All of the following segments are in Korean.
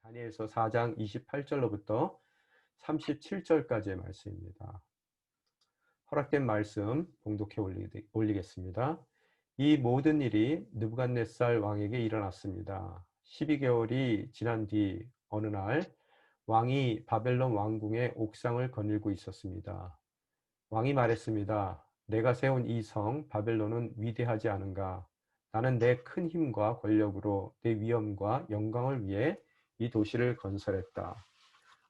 다니엘서 4장 28절로부터 37절까지의 말씀입니다. 허락된 말씀 봉독해 올리겠습니다. 이 모든 일이 느부갓네살 왕에게 일어났습니다. 12개월이 지난 뒤 어느 날 왕이 바벨론 왕궁의 옥상을 거닐고 있었습니다. 왕이 말했습니다. 내가 세운 이 성 바벨론은 위대하지 않은가? 나는 내 큰 힘과 권력으로 내 위엄과 영광을 위해 이 도시를 건설했다.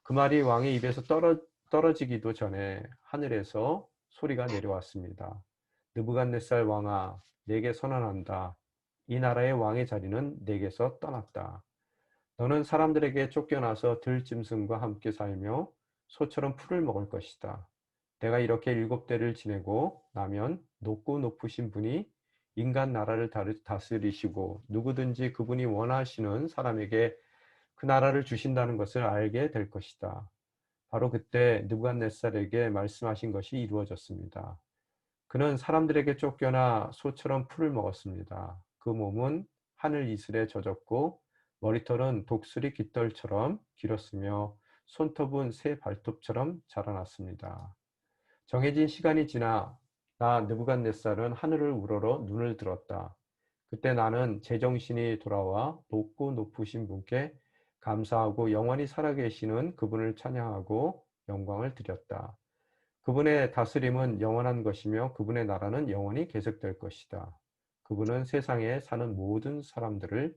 그 말이 왕의 입에서 떨어지기도 전에 하늘에서 소리가 내려왔습니다. 느부갓네살 왕아, 내게 선언한다. 이 나라의 왕의 자리는 내게서 떠났다. 너는 사람들에게 쫓겨나서 들짐승과 함께 살며 소처럼 풀을 먹을 것이다. 내가 이렇게 7대를 지내고 나면 높고 높으신 분이 인간 나라를 다스리시고 누구든지 그분이 원하시는 사람에게 그 나라를 주신다는 것을 알게 될 것이다. 바로 그때 느부갓네살에게 말씀하신 것이 이루어졌습니다. 그는 사람들에게 쫓겨나 소처럼 풀을 먹었습니다. 그 몸은 하늘 이슬에 젖었고 머리털은 독수리 깃털처럼 길었으며 손톱은 새 발톱처럼 자라났습니다. 정해진 시간이 지나 나 느부갓네살은 하늘을 우러러 눈을 들었다. 그때 나는 제정신이 돌아와 높고 높으신 분께 감사하고 영원히 살아계시는 그분을 찬양하고 영광을 드렸다. 그분의 다스림은 영원한 것이며 그분의 나라는 영원히 계속될 것이다. 그분은 세상에 사는 모든 사람들을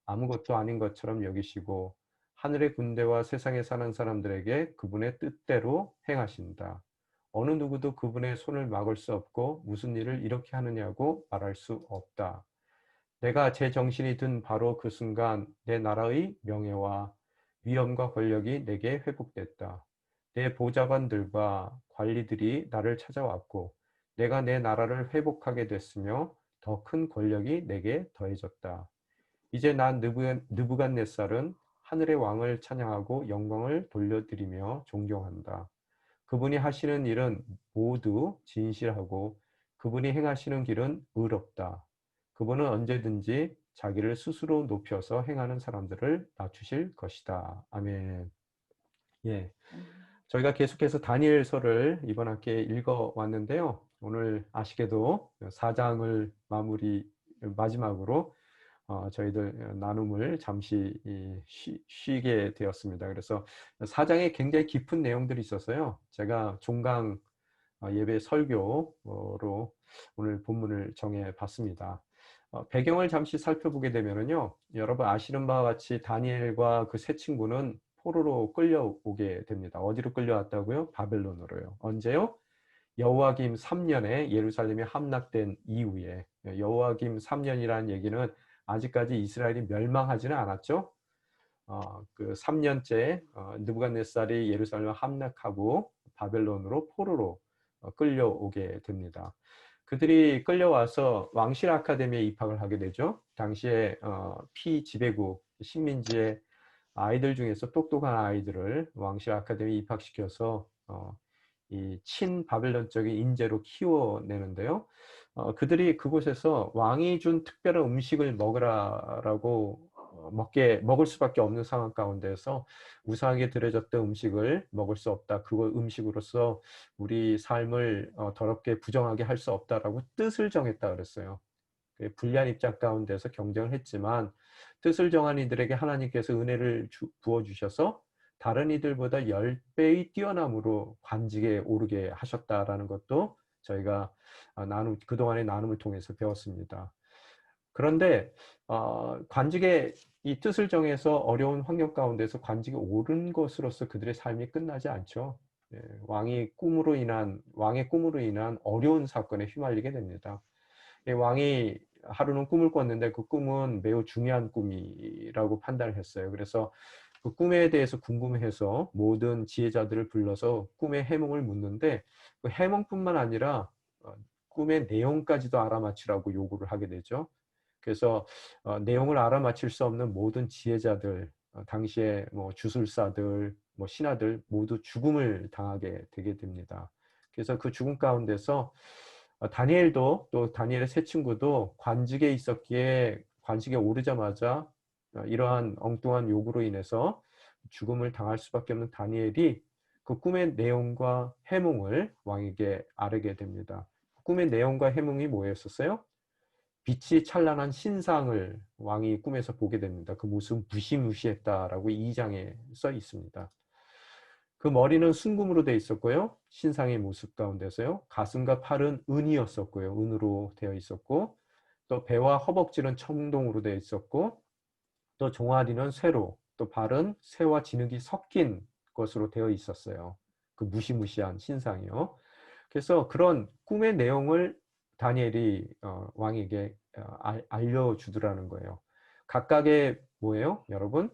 아무것도 아닌 것처럼 여기시고 하늘의 군대와 세상에 사는 사람들에게 그분의 뜻대로 행하신다. 어느 누구도 그분의 손을 막을 수 없고 무슨 일을 이렇게 하느냐고 말할 수 없다. 내가 제 정신이 든 바로 그 순간 내 나라의 명예와 위엄과 권력이 내게 회복됐다. 내 보좌관들과 관리들이 나를 찾아왔고 내가 내 나라를 회복하게 됐으며 더 큰 권력이 내게 더해졌다. 이제 난 느부갓네살은 하늘의 왕을 찬양하고 영광을 돌려드리며 존경한다. 그분이 하시는 일은 모두 진실하고 그분이 행하시는 길은 의롭다. 그분은 언제든지 자기를 스스로 높여서 행하는 사람들을 낮추실 것이다. 아멘. 예. 저희가 계속해서 다니엘서를 이번 학기에 읽어 왔는데요. 오늘 아쉽게도 4장을 마지막으로 저희들 나눔을 잠시 쉬게 되었습니다. 그래서 4장에 굉장히 깊은 내용들이 있어서요. 제가 종강 예배 설교로 오늘 본문을 정해 봤습니다. 배경을 잠시 살펴보게 되면은요, 여러분 아시는 바와 같이 다니엘과 그 세 친구는 포로로 끌려오게 됩니다. 어디로 끌려왔다고요? 바벨론으로요. 언제요? 여호와김 3년에 예루살렘이 함락된 이후에. 여호와김 3년이라는 얘기는 아직까지 이스라엘이 멸망하지는 않았죠. 그 3년째 느부갓네살이 예루살렘을 함락하고 바벨론으로 포로로 끌려오게 됩니다. 그들이 끌려와서 왕실 아카데미에 입학을 하게 되죠. 당시에 피지배국 식민지의 아이들 중에서 똑똑한 아이들을 왕실 아카데미에 입학시켜서 이 친바벨론적인 인재로 키워내는데요. 그들이 그곳에서 왕이 준 특별한 음식을 먹으라라고 먹을 수밖에 없는 상황 가운데서 우상에게 드려졌던 음식을 먹을 수 없다. 그거 음식으로서 우리 삶을 더럽게 부정하게 할 수 없다라고 뜻을 정했다 그랬어요. 불리한 입장 가운데서 경쟁을 했지만 뜻을 정한 이들에게 하나님께서 은혜를 부어주셔서 다른 이들보다 10배의 뛰어남으로 관직에 오르게 하셨다라는 것도 저희가 그동안의 나눔을 통해서 배웠습니다. 그런데 관직의 이 뜻을 정해서 어려운 환경 가운데서 관직에 오른 것으로서 그들의 삶이 끝나지 않죠. 왕의 꿈으로 인한 어려운 사건에 휘말리게 됩니다. 왕이 하루는 꿈을 꿨는데 그 꿈은 매우 중요한 꿈이라고 판단을 했어요. 그래서 그 꿈에 대해서 궁금해서 모든 지혜자들을 불러서 꿈의 해몽을 묻는데 그 해몽뿐만 아니라 꿈의 내용까지도 알아맞히라고 요구를 하게 되죠. 그래서 내용을 알아맞힐 수 없는 모든 지혜자들, 당시에 뭐 주술사들, 뭐 신하들 모두 죽음을 당하게 되게 됩니다. 그래서 그 죽음 가운데서 다니엘도 또 다니엘의 세 친구도 관직에 있었기에 관직에 오르자마자 이러한 엉뚱한 요구로 인해서 죽음을 당할 수밖에 없는 다니엘이 그 꿈의 내용과 해몽을 왕에게 아뢰게 됩니다. 꿈의 내용과 해몽이 뭐였었어요? 빛이 찬란한 신상을 왕이 꿈에서 보게 됩니다. 그 모습은 무시무시했다라고 2장에 써 있습니다. 그 머리는 순금으로 되어 있었고요. 신상의 모습 가운데서요. 가슴과 팔은 은이었었고요. 은으로 되어 있었고, 또 배와 허벅지는 청동으로 되어 있었고, 또 종아리는 쇠로, 또 발은 쇠와 진흙이 섞인 것으로 되어 있었어요. 그 무시무시한 신상이요. 그래서 그런 꿈의 내용을 다니엘이 왕에게 알려주더라는 거예요. 각각의 뭐예요, 여러분?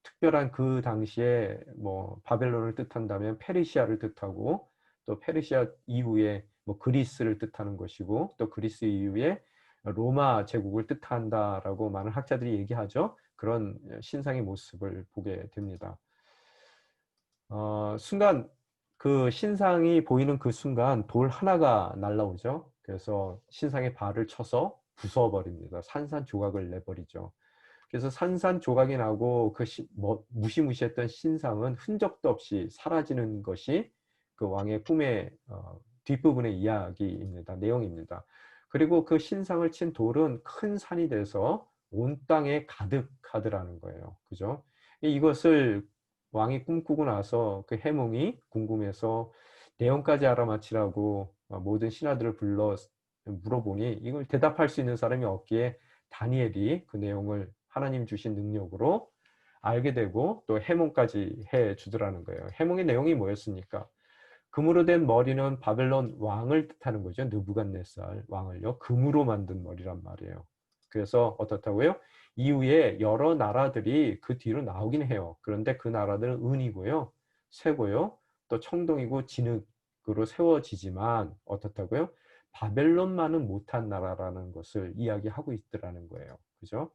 특별한 그 당시에 뭐 바벨론을 뜻한다면 페르시아를 뜻하고, 또 페르시아 이후에 뭐 그리스를 뜻하는 것이고, 또 그리스 이후에 로마 제국을 뜻한다라고 많은 학자들이 얘기하죠. 그런 신상의 모습을 보게 됩니다. 순간 그 신상이 보이는 그 순간 돌 하나가 날라오죠. 그래서 신상의 발을 쳐서 부숴버립니다. 산산조각을 내버리죠. 그래서 산산조각이 나고 그 무시무시했던 신상은 흔적도 없이 사라지는 것이 그 왕의 꿈의 뒷부분의 이야기입니다. 내용입니다. 그리고 그 신상을 친 돌은 큰 산이 돼서 온 땅에 가득하더라는 거예요. 그죠? 이것을 왕이 꿈꾸고 나서 그 해몽이 궁금해서 내용까지 알아맞히라고 모든 신하들을 불러 물어보니 이걸 대답할 수 있는 사람이 없기에 다니엘이 그 내용을 하나님 주신 능력으로 알게 되고 또 해몽까지 해 주더라는 거예요. 해몽의 내용이 뭐였습니까? 금으로 된 머리는 바벨론 왕을 뜻하는 거죠. 느부갓네살 왕을요. 금으로 만든 머리란 말이에요. 그래서 어떻다고요? 이후에 여러 나라들이 그 뒤로 나오긴 해요. 그런데 그 나라들은 은이고요. 쇠고요. 또 청동이고 진흙으로 세워지지만 어떻다고요? 바벨론만은 못한 나라라는 것을 이야기하고 있더라는 거예요. 그죠?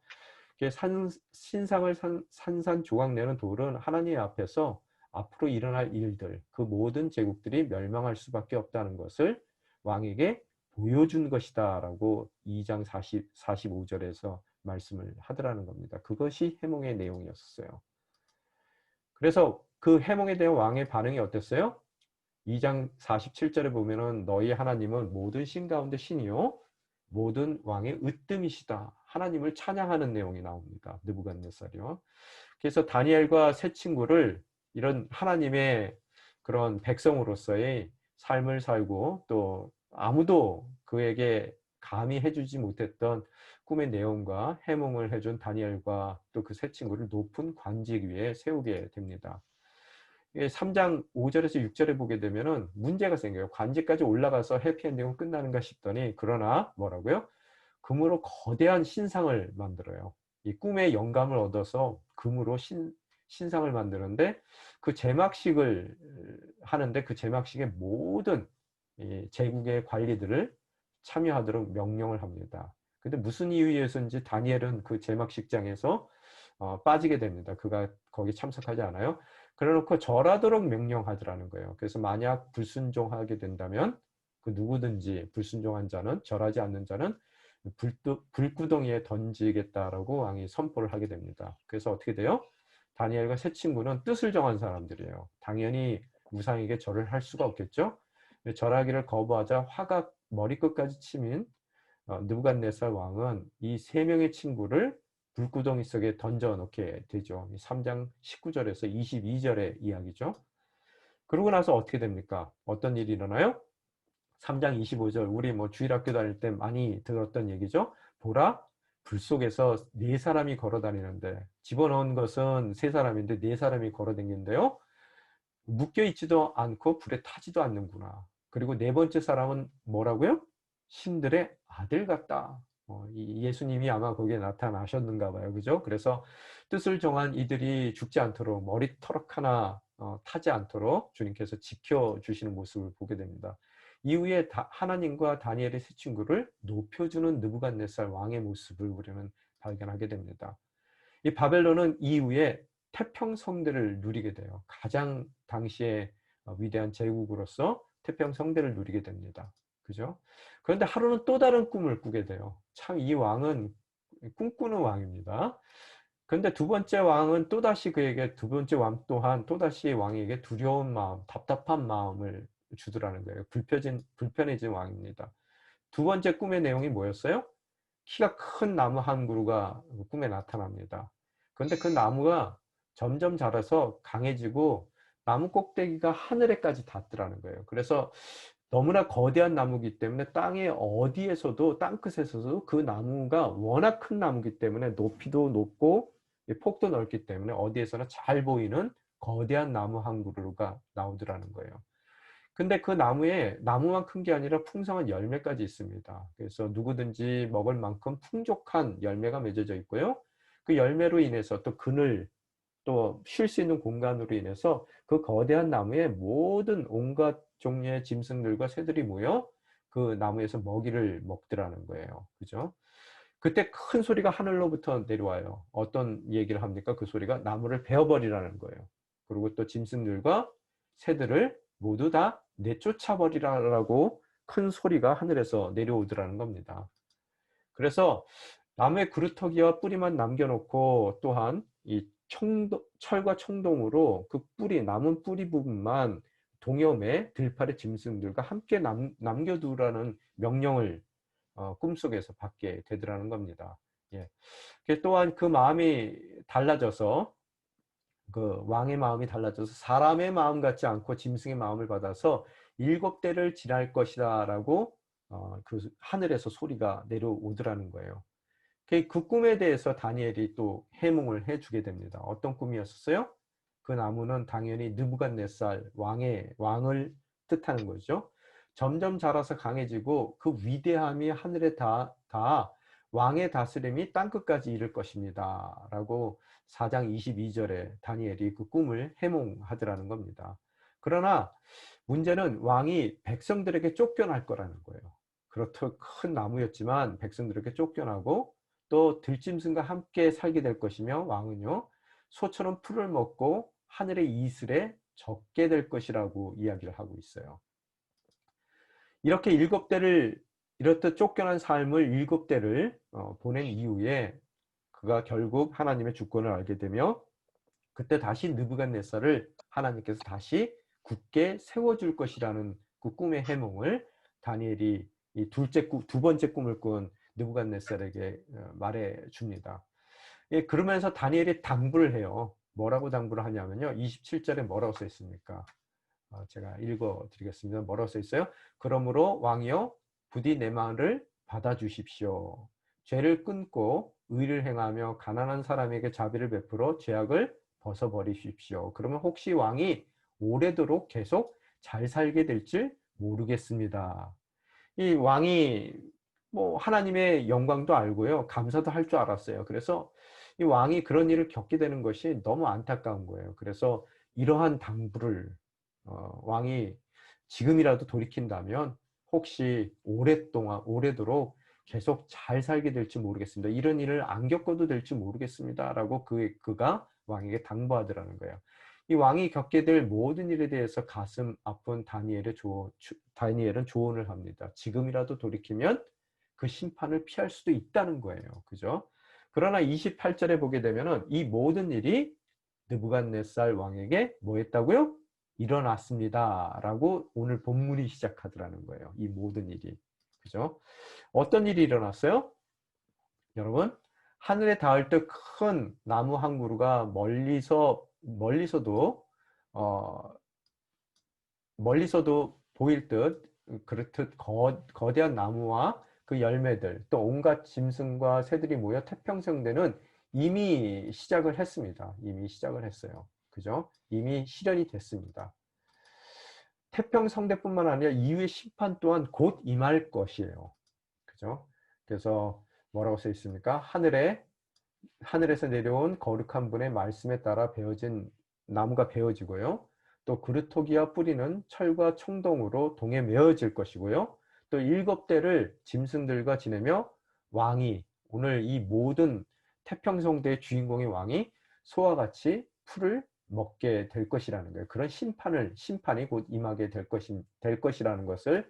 신상을 산산조각내는 돌은 하나님 앞에서 앞으로 일어날 일들, 그 모든 제국들이 멸망할 수밖에 없다는 것을 왕에게 보여준 것이다 라고 2장 45절에서 말씀을 하더라는 겁니다. 그것이 해몽의 내용이었어요. 그래서 그 해몽에 대한 왕의 반응이 어땠어요? 2장 47절에 보면은 너희 하나님은 모든 신 가운데 신이요 모든 왕의 으뜸이시다. 하나님을 찬양하는 내용이 나옵니다. 느부갓네살이요. 그래서 다니엘과 세 친구를 이런 하나님의 그런 백성으로서의 삶을 살고 또 아무도 그에게 감히 해주지 못했던 꿈의 내용과 해몽을 해준 다니엘과 또 그 세 친구를 높은 관직 위에 세우게 됩니다. 3장 5절에서 6절에 보게 되면은 문제가 생겨요. 관직까지 올라가서 해피엔딩은 끝나는가 싶더니 그러나 뭐라고요? 금으로 거대한 신상을 만들어요. 이 꿈의 영감을 얻어서 금으로 신상을 만드는데 그 제막식을 하는데 그 제막식의 모든 제국의 관리들을 참여하도록 명령을 합니다. 근데 무슨 이유에서인지 다니엘은 그 제막식장에서 빠지게 됩니다. 그가 거기 참석하지 않아요. 그래놓고 절하도록 명령하더라는 거예요. 그래서 만약 불순종하게 된다면 그 누구든지 불순종한 자는 절하지 않는 자는 불구덩이에 던지겠다라고 왕이 선포를 하게 됩니다. 그래서 어떻게 돼요? 다니엘과 세 친구는 뜻을 정한 사람들이에요. 당연히 우상에게 절을 할 수가 없겠죠. 절하기를 거부하자 화가 머리끝까지 치민 느부갓네살 왕은 이 세 명의 친구를 불구덩이 속에 던져 놓게 되죠. 3장 19절에서 22절의 이야기죠. 그러고 나서 어떻게 됩니까? 어떤 일이 일어나요? 3장 25절 우리 뭐 주일학교 다닐 때 많이 들었던 얘기죠. 보라 불 속에서 네 사람이 걸어 다니는데 집어넣은 것은 세 사람인데 네 사람이 걸어 다니는데요. 묶여 있지도 않고 불에 타지도 않는구나. 그리고 네 번째 사람은 뭐라고요? 신들의 아들 같다. 예수님이 아마 거기에 나타나셨는가 봐요. 그죠? 그래서 뜻을 정한 이들이 죽지 않도록 머리털 하나 타지 않도록 주님께서 지켜주시는 모습을 보게 됩니다. 이후에 하나님과 다니엘의 세 친구를 높여주는 느부갓네살 왕의 모습을 우리는 발견하게 됩니다. 이 바벨론은 이후에 태평성대를 누리게 돼요. 가장 당시에 위대한 제국으로서 태평성대를 누리게 됩니다. 그죠? 그런데 하루는 또 다른 꿈을 꾸게 돼요. 참 이 왕은 꿈꾸는 왕입니다. 근데 두 번째 왕은 또다시 그에게 두 번째 왕 또한 또다시 왕에게 두려운 마음, 답답한 마음을 주더라는 거예요. 불편해진 왕입니다. 두 번째 꿈의 내용이 뭐였어요? 키가 큰 나무 한 그루가 꿈에 나타납니다. 그런데 그 나무가 점점 자라서 강해지고 나무 꼭대기가 하늘에까지 닿더라는 거예요. 그래서 너무나 거대한 나무이기 때문에 땅의 어디에서도 땅끝에서도 그 나무가 워낙 큰 나무이기 때문에 높이도 높고 폭도 넓기 때문에 어디에서나 잘 보이는 거대한 나무 한 그루가 나오더라는 거예요. 근데 그 나무에 나무만 큰 게 아니라 풍성한 열매까지 있습니다. 그래서 누구든지 먹을 만큼 풍족한 열매가 맺어져 있고요. 그 열매로 인해서 또 그늘 또 쉴 수 있는 공간으로 인해서 그 거대한 나무에 모든 온갖 종류의 짐승들과 새들이 모여 그 나무에서 먹이를 먹더라는 거예요. 그죠? 그때 큰 소리가 하늘로부터 내려와요. 어떤 얘기를 합니까? 그 소리가 나무를 베어버리라는 거예요. 그리고 또 짐승들과 새들을 모두 다 내쫓아 버리라라고 큰 소리가 하늘에서 내려오더라는 겁니다. 그래서 나무의 그루터기와 뿌리만 남겨 놓고 또한 이 철과 청동으로 그 뿌리 남은 뿌리 부분만 동염의 들판의 짐승들과 함께 남겨 두라는 명령을 꿈속에서 받게 되더라는 겁니다. 예. 또한 그 마음이 달라져서 그 왕의 마음이 달라져서 사람의 마음 같지 않고 짐승의 마음을 받아서 7대를 지날 것이다라고 그 하늘에서 소리가 내려오더라는 거예요. 그 꿈에 대해서 다니엘이 또 해몽을 해주게 됩니다. 어떤 꿈이었어요? 그 나무는 당연히 느부갓네살 왕을 뜻하는 거죠. 점점 자라서 강해지고 그 위대함이 하늘에 닿아 왕의 다스림이 땅끝까지 이를 것입니다. 라고 4장 22절에 다니엘이 그 꿈을 해몽하더라는 겁니다. 그러나 문제는 왕이 백성들에게 쫓겨날 거라는 거예요. 그렇듯 큰 나무였지만 백성들에게 쫓겨나고 또 들짐승과 함께 살게 될 것이며 왕은요 소처럼 풀을 먹고 하늘의 이슬에 젖게 될 것이라고 이야기를 하고 있어요. 이렇게 7대를 이렇듯 쫓겨난 삶을 7대를 보낸 이후에 그가 결국 하나님의 주권을 알게 되며 그때 다시 느부갓네살을 하나님께서 다시 굳게 세워줄 것이라는 그 꿈의 해몽을 다니엘이 이 두 번째 꿈을 꾼 느부갓네살에게 말해 줍니다. 예, 그러면서 다니엘이 당부를 해요. 뭐라고 당부를 하냐면요. 27절에 뭐라고 써 있습니까? 제가 읽어 드리겠습니다. 뭐라고 써 있어요? 그러므로 왕이여 부디 내 말을 받아주십시오. 죄를 끊고 의를 행하며 가난한 사람에게 자비를 베풀어 죄악을 벗어버리십시오. 그러면 혹시 왕이 오래도록 계속 잘 살게 될 줄 모르겠습니다. 이 왕이 뭐 하나님의 영광도 알고요. 감사도 할 줄 알았어요. 그래서 이 왕이 그런 일을 겪게 되는 것이 너무 안타까운 거예요. 그래서 이러한 당부를 왕이 지금이라도 돌이킨다면 혹시 오래도록 계속 잘 살게 될지 모르겠습니다. 이런 일을 안 겪어도 될지 모르겠습니다. 라고 그가 왕에게 당부하더라는 거예요. 이 왕이 겪게 될 모든 일에 대해서 가슴 아픈 다니엘은 조언을 합니다. 지금이라도 돌이키면 그 심판을 피할 수도 있다는 거예요. 그죠? 그러나 28절에 보게 되면은 이 모든 일이 느부갓네살 왕에게 뭐 했다고요? 일어났습니다. 라고 오늘 본문이 시작하더라는 거예요. 이 모든 일이. 그죠? 어떤 일이 일어났어요? 여러분, 하늘에 닿을 듯 큰 나무 한 그루가 어, 멀리서도 보일 듯 그렇듯 거대한 나무와 그 열매들 또 온갖 짐승과 새들이 모여 태평성대는 이미 시작을 했습니다. 이미 시작을 했어요. 그죠? 이미 실현이 됐습니다. 태평성대뿐만 아니라 이후의 심판 또한 곧 임할 것이에요. 그죠? 그래서 뭐라고 써 있습니까? 하늘에서 내려온 거룩한 분의 말씀에 따라 베어진 나무가 베어지고요. 또 그루터기와 뿌리는 철과 청동으로 동에 메어질 것이고요. 또 7대를 짐승들과 지내며 왕이 오늘 이 모든 태평성대의 주인공의 왕이 소와 같이 풀을 먹게 될 것이라는 거예요. 그런 심판이 곧 임하게 될 것이라는 것을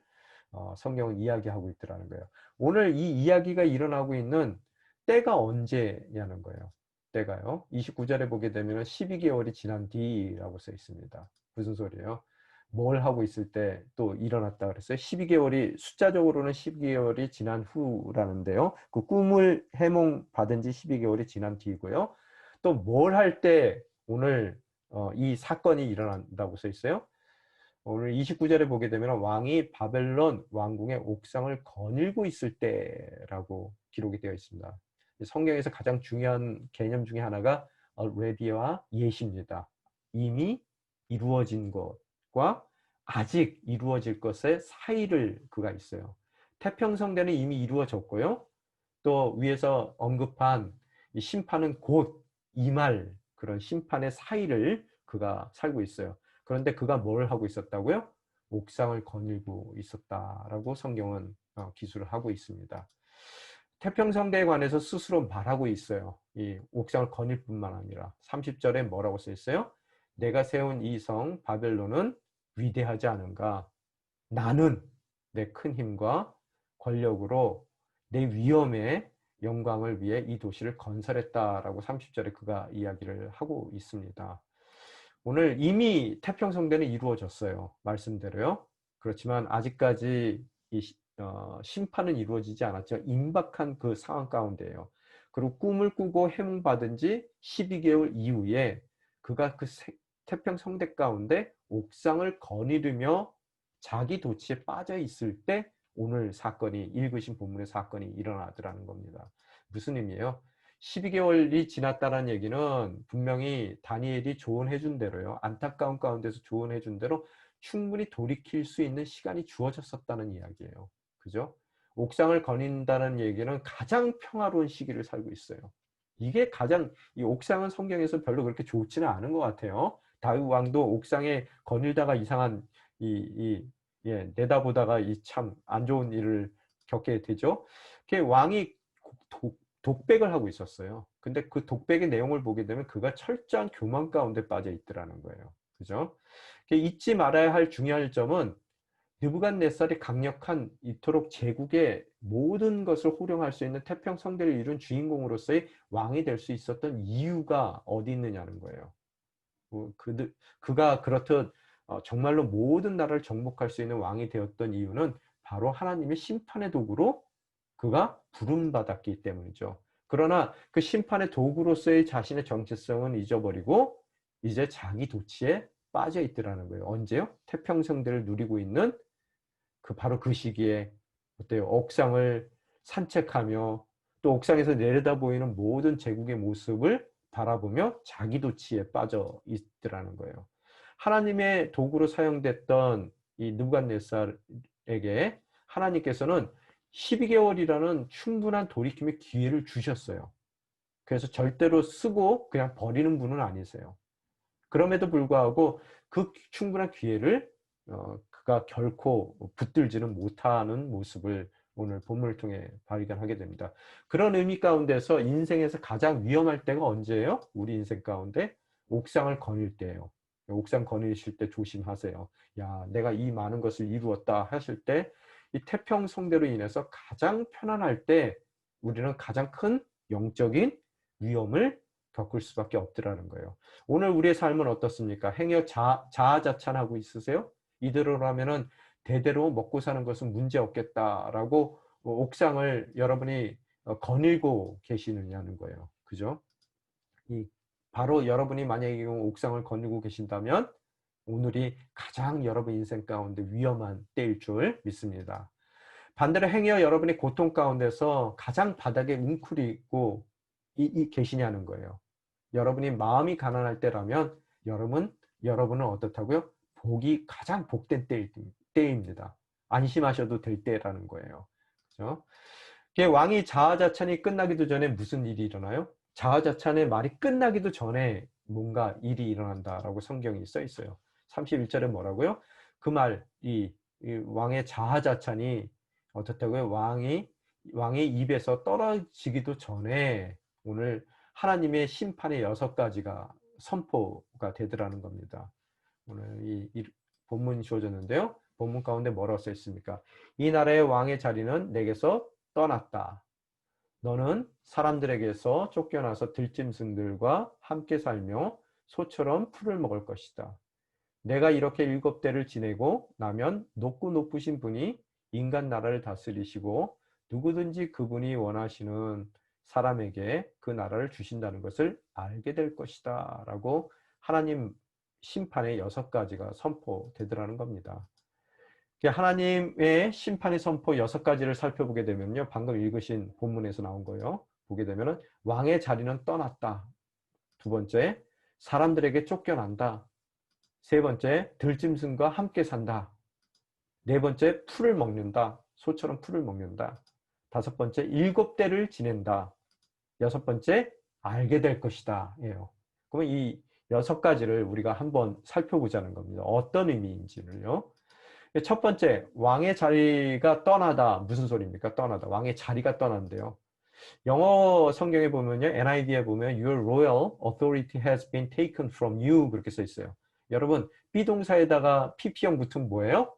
성경은 이야기하고 있더라는 거예요. 오늘 이 이야기가 일어나고 있는 때가 언제냐는 거예요. 때가요. 29절에 보게 되면 12개월이 지난 뒤라고 써 있습니다. 무슨 소리예요? 뭘 하고 있을 때 또 일어났다 그랬어요? 12개월이 숫자적으로는 12개월이 지난 후라는데요. 그 꿈을 해몽 받은 지 12개월이 지난 뒤고요. 또 뭘 할 때 오늘 이 사건이 일어난다고 써 있어요? 오늘 29절에 보게 되면 왕이 바벨론 왕궁의 옥상을 거닐고 있을 때라고 기록이 되어 있습니다. 성경에서 가장 중요한 개념 중에 하나가 already와 yet입니다. 이미 이루어진 것과 아직 이루어질 것의 사이를 그가 있어요. 태평성대는 이미 이루어졌고요. 또 위에서 언급한 이 심판은 곧 임할 그런 심판의 사이를 그가 살고 있어요. 그런데 그가 뭘 하고 있었다고요? 옥상을 거닐고 있었다라고 성경은 기술을 하고 있습니다. 태평성대에 관해서 스스로 말하고 있어요. 이 옥상을 거닐 뿐만 아니라 30절에 뭐라고 써 있어요? 내가 세운 이 성 바벨론은 위대하지 않은가? 나는 내 큰 힘과 권력으로 내 위엄의 영광을 위해 이 도시를 건설했다라고 30절에 그가 이야기를 하고 있습니다. 오늘 이미 태평성대는 이루어졌어요. 말씀대로요. 그렇지만 아직까지 심판은 이루어지지 않았죠. 임박한 그 상황 가운데예요. 그리고 꿈을 꾸고 해몽받은 지 12개월 이후에 그가 그 태평성대 가운데 옥상을 거니르며 자기 도취에 빠져 있을 때 오늘 사건이 읽으신 본문의 사건이 일어나더라는 겁니다. 무슨 의미예요? 12개월이 지났다는 얘기는 분명히 다니엘이 조언해 준 대로요. 안타까운 가운데서 조언해 준 대로 충분히 돌이킬 수 있는 시간이 주어졌었다는 이야기예요. 그죠? 옥상을 거닌다는 얘기는 가장 평화로운 시기를 살고 있어요. 이게 가장 이 옥상은 성경에서 별로 그렇게 좋지는 않은 것 같아요. 다윗 왕도 옥상에 거닐다가 이상한 내다보다가 이 참 안 좋은 일을 겪게 되죠. 왕이 독백을 하고 있었어요. 근데 그 독백의 내용을 보게 되면 그가 철저한 교만 가운데 빠져 있더라는 거예요. 그죠? 잊지 말아야 할 중요한 점은 느부갓네살이 강력한 이토록 제국의 모든 것을 호령할 수 있는 태평성대를 이룬 주인공으로서의 왕이 될 수 있었던 이유가 어디 있느냐는 거예요. 그가 그렇듯 정말로 모든 나라를 정복할 수 있는 왕이 되었던 이유는 바로 하나님의 심판의 도구로 그가 부름받았기 때문이죠. 그러나 그 심판의 도구로서의 자신의 정체성은 잊어버리고 이제 자기 도취에 빠져 있더라는 거예요. 언제요? 태평성대를 누리고 있는 바로 그 시기에 어때요? 옥상을 산책하며 또 옥상에서 내려다 보이는 모든 제국의 모습을 바라보며 자기 도취에 빠져 있더라는 거예요. 하나님의 도구로 사용됐던 이 느부갓네살에게 하나님께서는 12개월이라는 충분한 돌이킴의 기회를 주셨어요. 그래서 절대로 쓰고 그냥 버리는 분은 아니세요. 그럼에도 불구하고 그 충분한 기회를 그가 결코 붙들지는 못하는 모습을 오늘 본문을 통해 발견하게 됩니다. 그런 의미 가운데서 인생에서 가장 위험할 때가 언제예요? 우리 인생 가운데 옥상을 거닐 때예요. 옥상 거니실 때 조심하세요. 야, 내가 이 많은 것을 이루었다 하실 때 이 태평성대로 인해서 가장 편안할 때 우리는 가장 큰 영적인 위험을 겪을 수밖에 없더라는 거예요. 오늘 우리의 삶은 어떻습니까? 행여 자아자찬하고 있으세요? 이대로라면은 대대로 먹고 사는 것은 문제 없겠다라고 옥상을 여러분이 거닐고 계시느냐는 거예요. 그죠? 바로 여러분이 만약에 옥상을 거닐고 계신다면 오늘이 가장 여러분 인생 가운데 위험한 때일 줄 믿습니다. 반대로 행여 여러분의 고통 가운데서 가장 바닥에 웅크리고 계시냐는 거예요. 여러분이 마음이 가난할 때라면 여러분은 어떻다고요? 복이 가장 복된 때입니다. 안심하셔도 될 때라는 거예요. 그렇죠? 왕이 자아자찬이 끝나기도 전에 무슨 일이 일어나요? 자아자찬의 말이 끝나기도 전에 뭔가 일이 일어난다라고 성경이 써 있어요. 31절에 뭐라고요? 그 말, 이 왕의 자아자찬이 어떻다고요? 왕의 입에서 떨어지기도 전에 오늘 하나님의 심판의 6가지가 선포가 되더라는 겁니다. 오늘 이 본문이 주어졌는데요. 본문 가운데 뭐라고 써 있습니까? 이 나라의 왕의 자리는 내게서 떠났다. 너는 사람들에게서 쫓겨나서 들짐승들과 함께 살며 소처럼 풀을 먹을 것이다. 내가 이렇게 7대를 지내고 나면 높고 높으신 분이 인간 나라를 다스리시고 누구든지 그분이 원하시는 사람에게 그 나라를 주신다는 것을 알게 될 것이다 라고 하나님 심판의 6가지가 선포되더라는 겁니다. 하나님의 심판의 선포 6가지를 살펴보게 되면요, 방금 읽으신 본문에서 나온 거예요. 보게 되면은 왕의 자리는 떠났다. 두 번째, 사람들에게 쫓겨난다. 세 번째, 들짐승과 함께 산다. 네 번째, 풀을 먹는다. 소처럼 풀을 먹는다. 다섯 번째, 7대를 지낸다. 여섯 번째, 알게 될 것이다. 예요. 그러면 이 6가지를 우리가 한번 살펴보자는 겁니다. 어떤 의미인지를요. 첫 번째, 왕의 자리가 떠나다. 무슨 소리입니까? 떠나다. 왕의 자리가 떠난대요. 영어 성경에 보면요, NIV에 보면 Your royal authority has been taken from you 그렇게 써 있어요. 여러분, 비동사에다가 PP형 붙으면 뭐예요?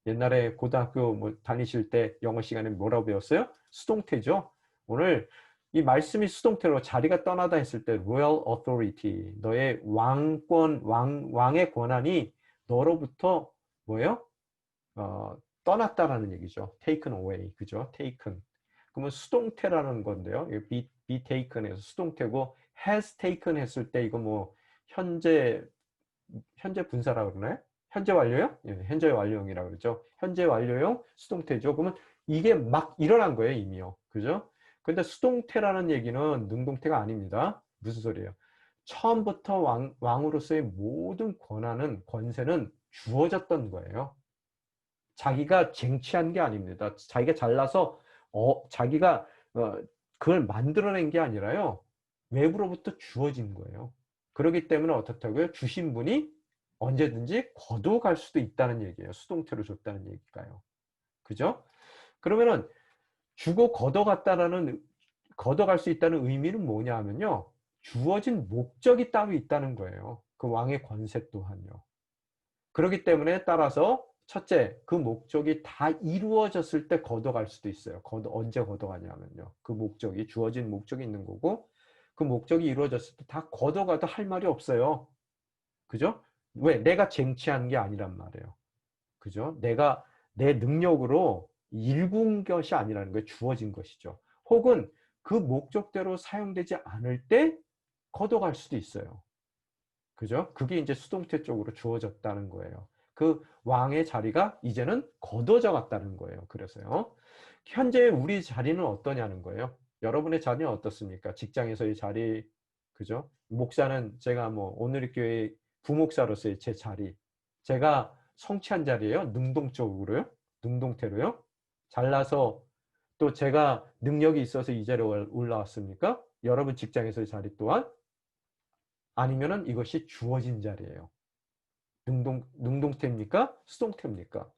옛날에 고등학교 뭐 다니실 때 영어 시간에 뭐라고 배웠어요? 수동태죠. 오늘 이 말씀이 수동태로 자리가 떠나다 했을 때 royal authority, 너의 왕권, 왕의 권한이 너로부터 뭐예요? 떠났다라는 얘기죠. taken away, 그죠? taken. 그러면 수동태라는 건데요. be taken에서 수동태고 has taken 했을 때 이거 뭐 현재 분사라고 그러나요? 현재 완료형? 예, 현재 완료형이라고 그러죠. 현재 완료형 수동태죠. 그러면 이게 막 일어난 거예요, 이미요. 그죠? 근데 수동태라는 얘기는 능동태가 아닙니다. 무슨 소리예요? 처음부터 왕으로서의 모든 권세는 주어졌던 거예요. 자기가 쟁취한 게 아닙니다. 자기가 잘나서 자기가 그걸 만들어낸 게 아니라요. 외부로부터 주어진 거예요. 그렇기 때문에 어떻다고요? 주신 분이 언제든지 거두어갈 수도 있다는 얘기예요. 수동태로 줬다는 얘기가요. 그죠? 그러면은 주고 걷어갈 수 있다는 의미는 뭐냐 하면요. 주어진 목적이 따로 있다는 거예요. 그 왕의 권세 또한요. 그렇기 때문에 따라서 첫째, 그 목적이 다 이루어졌을 때 걷어갈 수도 있어요. 언제 걷어가냐면요. 그 목적이, 주어진 목적이 있는 거고, 그 목적이 이루어졌을 때 다 걷어가도 할 말이 없어요. 그죠? 왜? 내가 쟁취한 게 아니란 말이에요. 그죠? 내가 내 능력으로 일군 것이 아니라는 거예요. 주어진 것이죠. 혹은 그 목적대로 사용되지 않을 때 걷어갈 수도 있어요. 그죠? 그게 이제 수동태 쪽으로 주어졌다는 거예요. 그 왕의 자리가 이제는 거둬져 갔다는 거예요. 그래서요. 현재 우리 자리는 어떠냐는 거예요. 여러분의 자리는 어떻습니까? 직장에서의 자리, 그죠? 목사는 제가 뭐 오늘의 교회 부목사로서의 제 자리, 제가 성취한 자리예요. 능동적으로요. 능동태로요. 잘나서 또 제가 능력이 있어서 이 자리에 올라왔습니까? 여러분 직장에서의 자리 또한 아니면은 이것이 주어진 자리예요. 능동태입니까? 수동태입니까?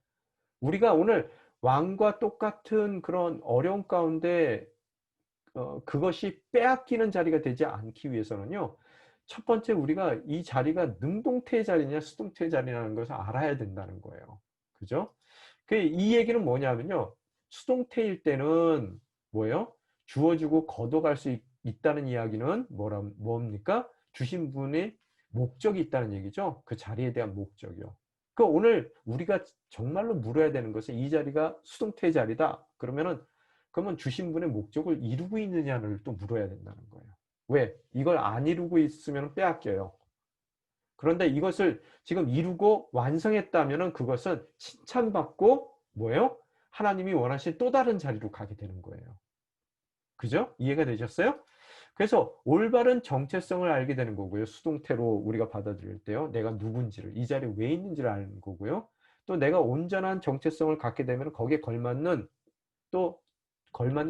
우리가 오늘 왕과 똑같은 그런 어려움 가운데 그것이 빼앗기는 자리가 되지 않기 위해서는요. 첫 번째 우리가 이 자리가 능동태의 자리냐 수동태의 자리냐는 것을 알아야 된다는 거예요. 그죠? 이 얘기는 뭐냐면요. 수동태일 때는 뭐예요? 주어주고 걷어갈 수 있다는 이야기는 뭡니까? 주신 분의 목적이 있다는 얘기죠. 그 자리에 대한 목적이요. 오늘 우리가 정말로 물어야 되는 것은 이 자리가 수동태의 자리다. 그러면 주신 분의 목적을 이루고 있느냐를 또 물어야 된다는 거예요. 왜? 이걸 안 이루고 있으면 빼앗겨요. 그런데 이것을 지금 이루고 완성했다면 그것은 칭찬받고 뭐예요? 하나님이 원하신 또 다른 자리로 가게 되는 거예요. 그죠? 이해가 되셨어요? 그래서 올바른 정체성을 알게 되는 거고요. 수동태로 우리가 받아들일 때요. 내가 누군지를, 이 자리에 왜 있는지를 아는 거고요. 또 내가 온전한 정체성을 갖게 되면 거기에 걸맞는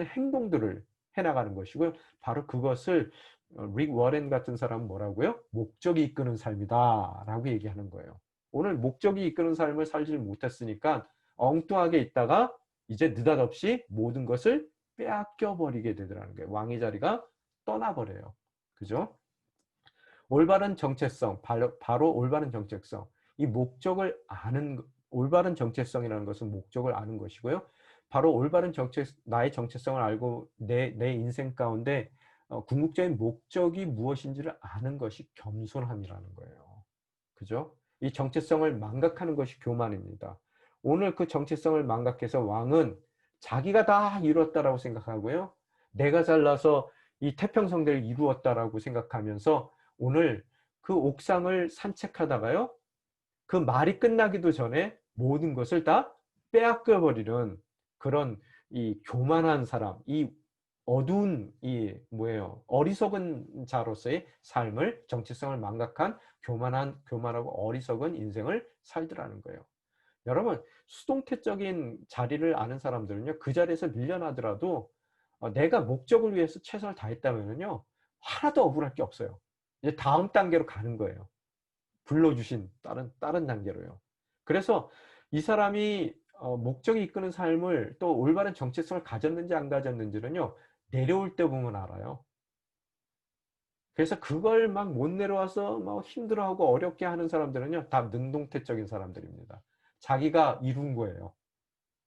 행동들을 해나가는 것이고요. 바로 그것을 릭 워렌 같은 사람은 뭐라고요? 목적이 이끄는 삶이다 라고 얘기하는 거예요. 오늘 목적이 이끄는 삶을 살지 못했으니까 엉뚱하게 있다가 이제 느닷없이 모든 것을 빼앗겨 버리게 되더라는 거예요. 왕의 자리가 떠나버려요. 그죠? 올바른 정체성, 바로 올바른 정체성. 이 목적을 아는, 올바른 정체성이라는 것은 목적을 아는 것이고요. 바로 올바른 나의 정체성을 알고 내 인생 가운데 궁극적인 목적이 무엇인지를 아는 것이 겸손함이라는 거예요. 그죠? 이 정체성을 망각하는 것이 교만입니다. 오늘 그 정체성을 망각해서 왕은 자기가 다 이루었다라고 생각하고요. 내가 잘나서 이 태평성대를 이루었다라고 생각하면서 오늘 그 옥상을 산책하다가요. 그 말이 끝나기도 전에 모든 것을 다 빼앗겨 버리는 그런 이 교만한 사람, 이 어두운 이 뭐예요? 어리석은 자로서의 삶을 정체성을 망각한 교만하고 어리석은 인생을 살더라는 거예요. 여러분 수동태적인 자리를 아는 사람들은요. 그 자리에서 밀려나더라도 내가 목적을 위해서 최선을 다했다면은요. 하나도 억울할 게 없어요. 이제 다음 단계로 가는 거예요. 불러주신 다른 단계로요. 그래서 이 사람이 목적이 이끄는 삶을 또 올바른 정체성을 가졌는지 안 가졌는지는요. 내려올 때 보면 알아요. 그래서 그걸 막 못 내려와서 막 힘들어하고 어렵게 하는 사람들은요. 다 능동태적인 사람들입니다. 자기가 이룬 거예요.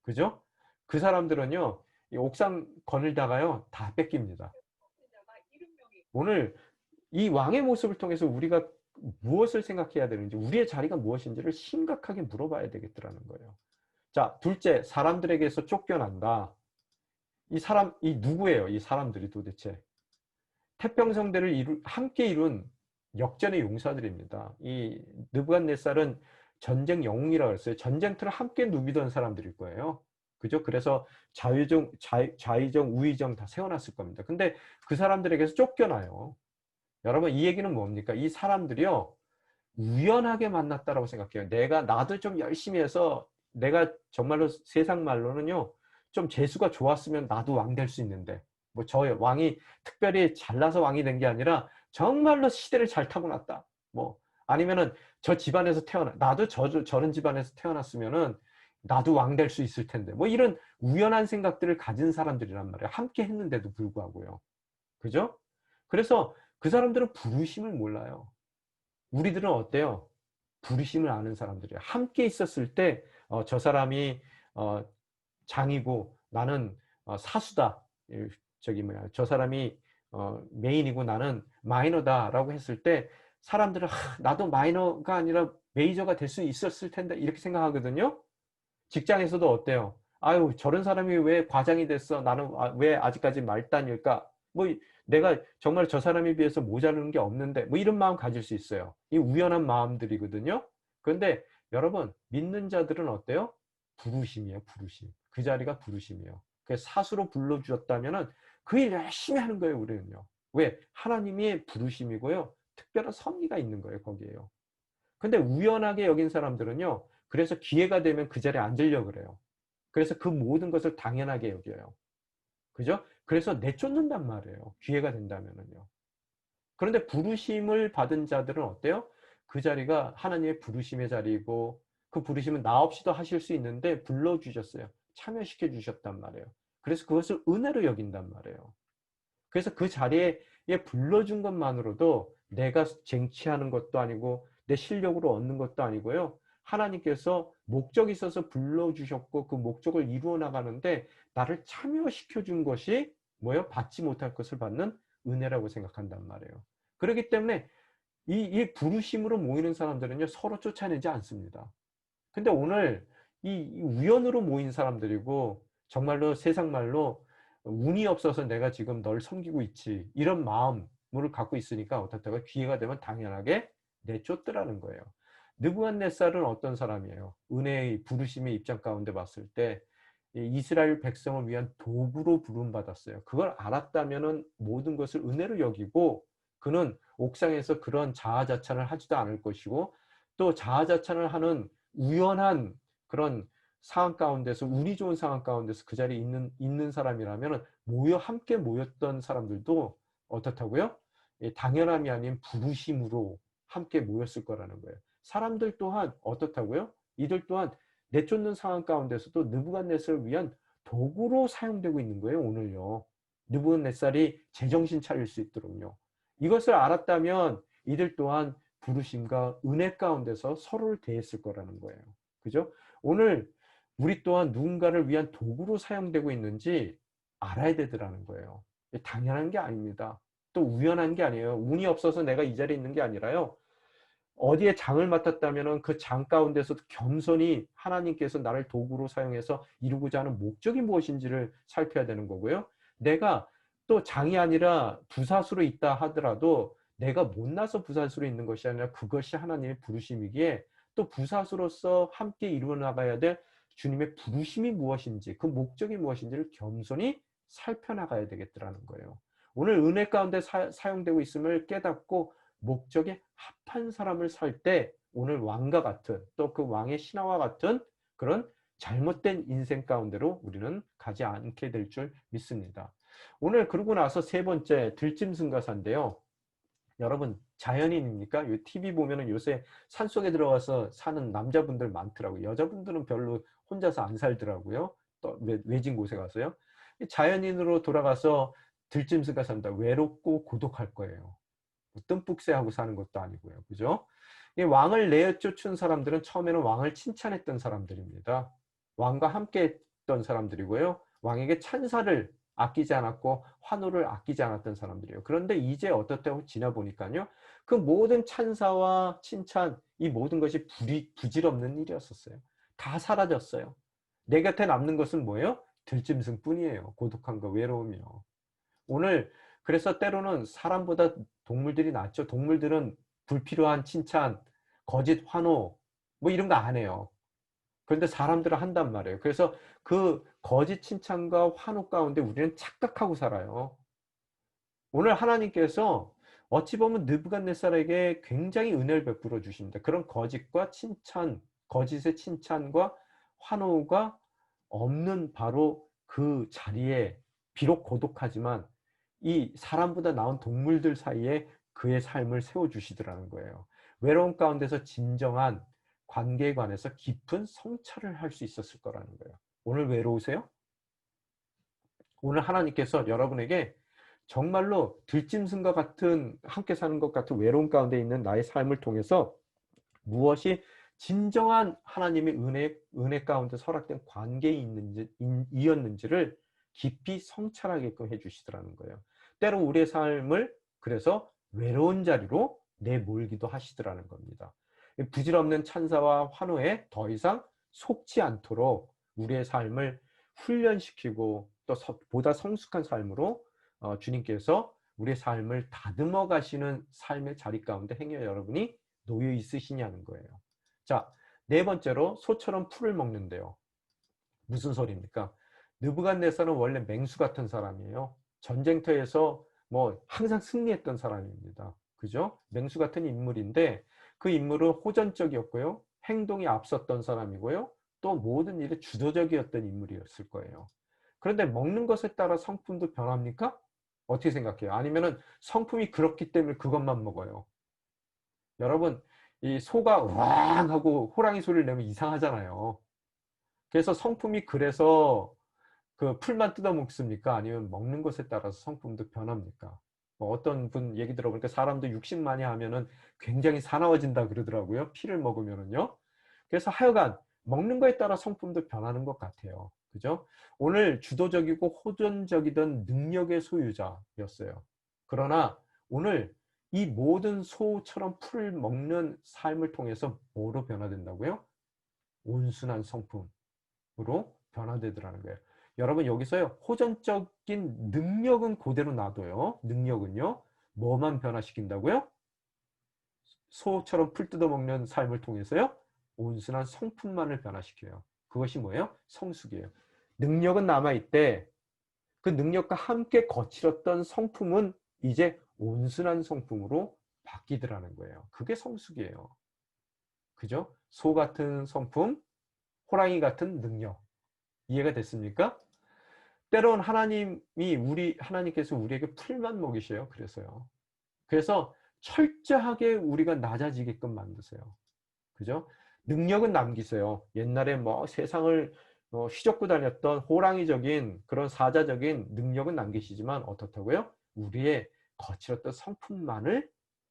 그죠? 그 사람들은요. 이 옥상 거닐다가요. 다 뺏깁니다. 오늘 이 왕의 모습을 통해서 우리가 무엇을 생각해야 되는지, 우리의 자리가 무엇인지를 심각하게 물어봐야 되겠더라는 거예요. 자, 둘째, 사람들에게서 쫓겨난다. 이 누구예요? 이 사람들이 도대체. 태평성대를 함께 이룬 역전의 용사들입니다. 이 느부갓네살은 전쟁 영웅이라고 했어요. 전쟁터를 함께 누비던 사람들일 거예요. 그죠? 그래서 좌의정, 우의정 다 세워놨을 겁니다. 근데 그 사람들에게서 쫓겨나요. 여러분 이 얘기는 뭡니까? 이 사람들이요. 우연하게 만났다라고 생각해요. 나도 좀 열심히 해서 내가 정말로 세상 말로는요. 좀 재수가 좋았으면 나도 왕 될 수 있는데 뭐 저 왕이 특별히 잘나서 왕이 된 게 아니라 정말로 시대를 잘 타고났다. 뭐 아니면은 저 집안에서 나도 저런 집안에서 태어났으면은 나도 왕 될 수 있을 텐데 뭐 이런 우연한 생각들을 가진 사람들이란 말이에요. 함께 했는데도 불구하고요. 그죠? 그래서 그 사람들은 부르심을 몰라요. 우리들은 어때요? 부르심을 아는 사람들이에요. 함께 있었을 때 저 사람이 장이고 나는 사수다. 저 사람이 메인이고 나는 마이너다라고 했을 때 사람들은 나도 마이너가 아니라 메이저가 될 수 있었을 텐데 이렇게 생각하거든요. 직장에서도 어때요? 아유 저런 사람이 왜 과장이 됐어? 나는 왜 아직까지 말단일까? 뭐 내가 정말 저 사람에 비해서 모자르는 게 없는데 뭐 이런 마음 가질 수 있어요. 이 우연한 마음들이거든요. 그런데 여러분 믿는 자들은 어때요? 부르심이에요. 부르심. 그 자리가 부르심이에요. 그래서 사수로 불러주셨다면은 그 일 열심히 하는 거예요. 우리는요. 왜? 하나님의 부르심이고요. 특별한 섭리가 있는 거예요. 거기에요. 근데 우연하게 여긴 사람들은요. 그래서 기회가 되면 그 자리에 앉으려고 그래요. 그래서 그 모든 것을 당연하게 여겨요. 그죠? 그래서 내쫓는단 말이에요. 기회가 된다면은요. 그런데 부르심을 받은 자들은 어때요? 그 자리가 하나님의 부르심의 자리이고 그 부르심은 나 없이도 하실 수 있는데 불러주셨어요. 참여시켜 주셨단 말이에요. 그래서 그것을 은혜로 여긴단 말이에요. 그래서 그 자리에 불러준 것만으로도 내가 쟁취하는 것도 아니고 내 실력으로 얻는 것도 아니고요. 하나님께서 목적이 있어서 불러주셨고 그 목적을 이루어 나가는데 나를 참여시켜 준 것이 뭐예요? 받지 못할 것을 받는 은혜라고 생각한단 말이에요. 그렇기 때문에 이 부르심으로 모이는 사람들은요. 서로 쫓아내지 않습니다. 근데 오늘 이 우연으로 모인 사람들이고 정말로 세상 말로 운이 없어서 내가 지금 널 섬기고 있지 이런 마음을 갖고 있으니까 어떻다고 기회가 되면 당연하게 내쫓더라는 거예요. 느부갓네살은 어떤 사람이에요? 은혜의 부르심의 입장 가운데 봤을 때 이스라엘 백성을 위한 도구로 부름받았어요. 그걸 알았다면은 모든 것을 은혜로 여기고 그는 옥상에서 그런 자아자찬을 하지도 않을 것이고 또 자아자찬을 하는 우연한 그런 상황 가운데서 운이 좋은 상황 가운데서 그 자리에 있는 사람이라면 함께 모였던 사람들도 어떻다고요? 당연함이 아닌 부르심으로 함께 모였을 거라는 거예요. 사람들 또한 어떻다고요? 이들 또한 내쫓는 상황 가운데서도 느부갓네살을 위한 도구로 사용되고 있는 거예요. 오늘요. 느부갓네살이 제정신 차릴 수 있도록요. 이것을 알았다면 이들 또한 부르심과 은혜 가운데서 서로를 대했을 거라는 거예요. 그죠? 오늘 우리 또한 누군가를 위한 도구로 사용되고 있는지 알아야 되더라는 거예요. 당연한 게 아닙니다. 또 우연한 게 아니에요. 운이 없어서 내가 이 자리에 있는 게 아니라요. 어디에 장을 맡았다면은 그 장 가운데서도 겸손히 하나님께서 나를 도구로 사용해서 이루고자 하는 목적이 무엇인지를 살펴야 되는 거고요. 내가 또 장이 아니라 부사수로 있다 하더라도 내가 못나서 부사수로 있는 것이 아니라 그것이 하나님의 부르심이기에 또 부사수로서 함께 이루어 나가야 될 주님의 부르심이 무엇인지 그 목적이 무엇인지를 겸손히 살펴나가야 되겠더라는 거예요. 오늘 은혜 가운데 사용되고 있음을 깨닫고 목적에 합한 사람을 살 때 오늘 왕과 같은 또 그 왕의 신하와 같은 그런 잘못된 인생 가운데로 우리는 가지 않게 될 줄 믿습니다. 오늘 그러고 나서 세 번째 들짐승과사인데요. 여러분 자연인입니까? 이 TV 보면은 요새 산속에 들어가서 사는 남자분들 많더라고요. 여자분들은 별로 혼자서 안 살더라고요. 또 외진 곳에 가서요. 자연인으로 돌아가서 들짐승과 산다. 외롭고 고독할 거예요. 뜸뿍새하고 사는 것도 아니고요. 그죠? 이 왕을 내쫓은 사람들은 처음에는 왕을 칭찬했던 사람들입니다. 왕과 함께 했던 사람들이고요. 왕에게 찬사를 아끼지 않았고 환호를 아끼지 않았던 사람들이에요. 그런데 이제 어떻다고 지나보니까요. 그 모든 찬사와 칭찬, 이 모든 것이 부질없는 일이었었어요. 다 사라졌어요. 내 곁에 남는 것은 뭐예요? 들짐승뿐이에요. 고독한 거, 외로움이요. 오늘 그래서 때로는 사람보다 동물들이 낫죠. 동물들은 불필요한 칭찬, 거짓 환호 뭐 이런 거 안 해요. 그런데 사람들은 한단 말이에요. 그래서 그 거짓 칭찬과 환호 가운데 우리는 착각하고 살아요. 오늘 하나님께서 어찌 보면 느부갓네살에게 굉장히 은혜를 베풀어 주십니다. 그런 거짓과 칭찬, 거짓의 칭찬과 환호가 없는 바로 그 자리에 비록 고독하지만 이 사람보다 나은 동물들 사이에 그의 삶을 세워주시더라는 거예요. 외로움 가운데서 진정한 관계에 관해서 깊은 성찰을 할 수 있었을 거라는 거예요. 오늘 외로우세요? 오늘 하나님께서 여러분에게 정말로 들짐승과 같은 함께 사는 것 같은 외로움 가운데 있는 나의 삶을 통해서 무엇이 진정한 하나님의 은혜 가운데 설악된 관계에 이었는지를 깊이 성찰하게끔 해주시더라는 거예요. 때로 우리의 삶을 그래서 외로운 자리로 내몰기도 하시더라는 겁니다. 부질없는 찬사와 환호에 더 이상 속지 않도록 우리의 삶을 훈련시키고 또 보다 성숙한 삶으로 주님께서 우리의 삶을 다듬어 가시는 삶의 자리 가운데 행여 여러분이 놓여 있으시냐는 거예요. 자, 네 번째로 소처럼 풀을 먹는데요. 무슨 소리입니까? 느부갓네살은 원래 맹수 같은 사람이에요. 전쟁터에서 뭐 항상 승리했던 사람입니다. 그죠? 맹수 같은 인물인데 그 인물은 호전적이었고요. 행동이 앞섰던 사람이고요. 또 모든 일에 주도적이었던 인물이었을 거예요. 그런데 먹는 것에 따라 성품도 변합니까? 어떻게 생각해요? 아니면은 성품이 그렇기 때문에 그것만 먹어요. 여러분, 이 소가 우왕 하고 호랑이 소리를 내면 이상하잖아요. 그래서 성품이 그래서 그 풀만 뜯어 먹습니까? 아니면 먹는 것에 따라서 성품도 변합니까? 뭐 어떤 분 얘기 들어보니까 사람도 육식 많이 하면은 굉장히 사나워진다 그러더라고요. 피를 먹으면은요. 그래서 하여간 먹는 거에 따라 성품도 변하는 것 같아요. 그죠? 오늘 주도적이고 호전적이던 능력의 소유자였어요. 그러나 오늘 이 모든 소처럼 풀을 먹는 삶을 통해서 뭐로 변화된다고요? 온순한 성품으로 변화되더라는 거예요. 여러분 여기서요. 호전적인 능력은 그대로 놔둬요. 능력은요. 뭐만 변화시킨다고요? 소처럼 풀 뜯어먹는 삶을 통해서요. 온순한 성품만을 변화시켜요. 그것이 뭐예요? 성숙이에요. 능력은 남아있대. 그 능력과 함께 거칠었던 성품은 이제 온순한 성품으로 바뀌더라는 거예요. 그게 성숙이에요. 그죠? 소 같은 성품, 호랑이 같은 능력. 이해가 됐습니까? 때론 하나님께서 우리에게 풀만 먹이셔요. 그래서요. 그래서 철저하게 우리가 낮아지게끔 만드세요. 그죠? 능력은 남기세요. 옛날에 뭐 세상을 휘젓고 다녔던 호랑이적인 그런 사자적인 능력은 남기시지만 어떻다고요? 우리의 거칠었던 성품만을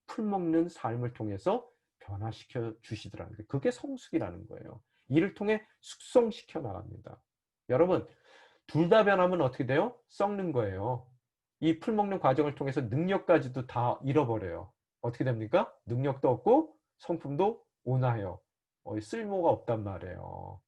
풀먹는 삶을 통해서 변화시켜 주시더라는 거예요. 그게 성숙이라는 거예요. 이를 통해 숙성시켜 나갑니다. 여러분, 둘 다 변하면 어떻게 돼요? 썩는 거예요. 이 풀 먹는 과정을 통해서 능력까지도 다 잃어버려요. 어떻게 됩니까? 능력도 없고 성품도 온화해요. 쓸모가 없단 말이에요.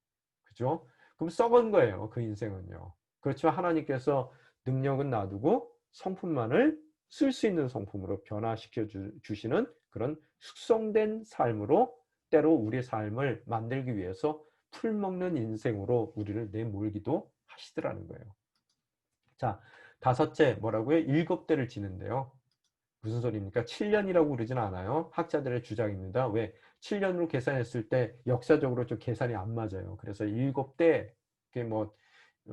그죠? 그럼 썩은 거예요. 그 인생은요. 그렇지만 하나님께서 능력은 놔두고 성품만을 쓸 수 있는 성품으로 변화시켜 주시는 그런 숙성된 삶으로 때로 우리의 삶을 만들기 위해서 풀 먹는 인생으로 우리를 내몰기도 하시더라는 거예요. 자, 다섯째 뭐라고요? 7대를 지는데요. 무슨 소리입니까? 7년이라고 그러지는 않아요. 학자들의 주장입니다. 왜? 7년으로 계산했을 때 역사적으로 좀 계산이 안 맞아요. 그래서 7대, 그게 뭐